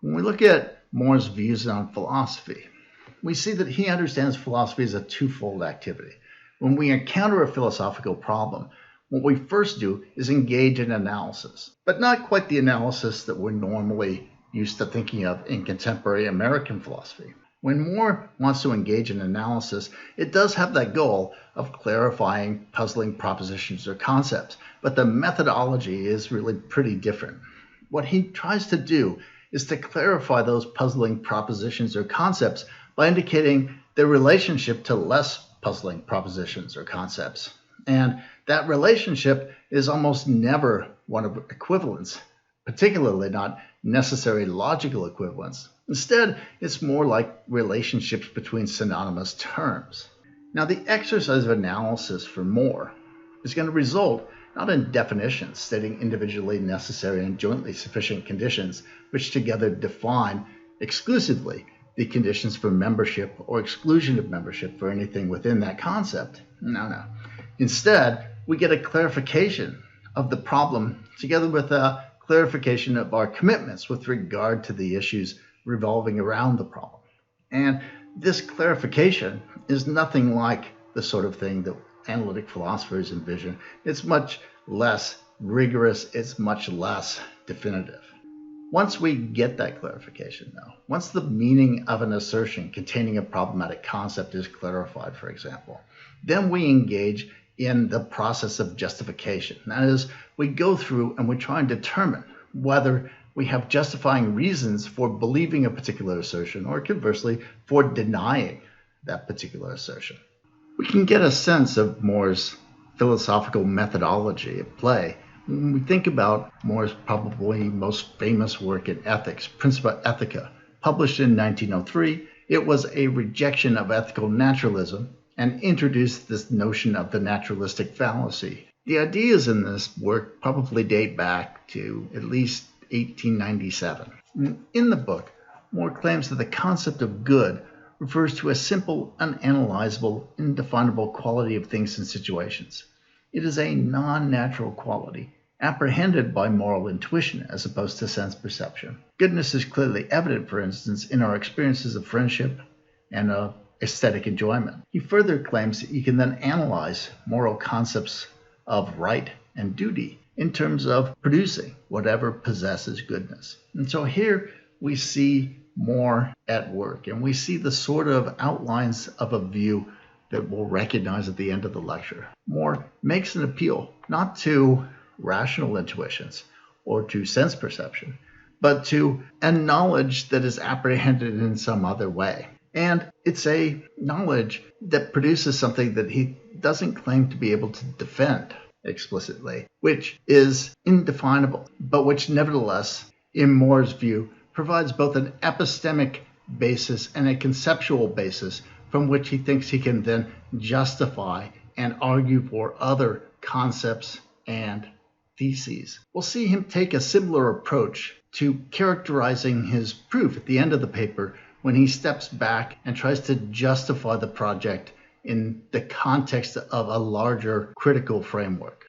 When we look at More's views on philosophy, we see that he understands philosophy as a twofold activity. When we encounter a philosophical problem, what we first do is engage in analysis, but not quite the analysis that we're normally used to thinking of in contemporary American philosophy. When More wants to engage in analysis, it does have that goal of clarifying puzzling propositions or concepts, but the methodology is really pretty different. What he tries to do is to clarify those puzzling propositions or concepts by indicating their relationship to less puzzling propositions or concepts. And that relationship is almost never one of equivalence, particularly not necessary logical equivalence. Instead, it's more like relationships between synonymous terms. Now, the exercise of analysis for More is going to result not in definitions stating individually necessary and jointly sufficient conditions, which together define exclusively the conditions for membership or exclusion of membership for anything within that concept. No. Instead, we get a clarification of the problem together with a clarification of our commitments with regard to the issues revolving around the problem. And this clarification is nothing like the sort of thing that analytic philosophers envision. It's much less rigorous, it's much less definitive. Once we get that clarification, though, once the meaning of an assertion containing a problematic concept is clarified, for example, then we engage in the process of justification. That is, we go through and we try and determine whether we have justifying reasons for believing a particular assertion or conversely for denying that particular assertion. We can get a sense of More's philosophical methodology at play when we think about More's probably most famous work in ethics, Principia Ethica, published in 1903. It was a rejection of ethical naturalism and introduced this notion of the naturalistic fallacy. The ideas in this work probably date back to at least 1897. In the book, More claims that the concept of good refers to a simple, unanalyzable, indefinable quality of things and situations. It is a non-natural quality, apprehended by moral intuition as opposed to sense perception. Goodness is clearly evident, for instance, in our experiences of friendship and of aesthetic enjoyment. He further claims that you can then analyze moral concepts of right and duty in terms of producing whatever possesses goodness. And so here we see More at work, and we see the sort of outlines of a view that we'll recognize at the end of the lecture. More makes an appeal not to rational intuitions or to sense perception, but to a knowledge that is apprehended in some other way. And it's a knowledge that produces something that he doesn't claim to be able to defend explicitly, which is indefinable, but which nevertheless, in More's view, provides both an epistemic basis and a conceptual basis from which he thinks he can then justify and argue for other concepts and theses. We'll see him take a similar approach to characterizing his proof at the end of the paper when he steps back and tries to justify the project in the context of a larger critical framework.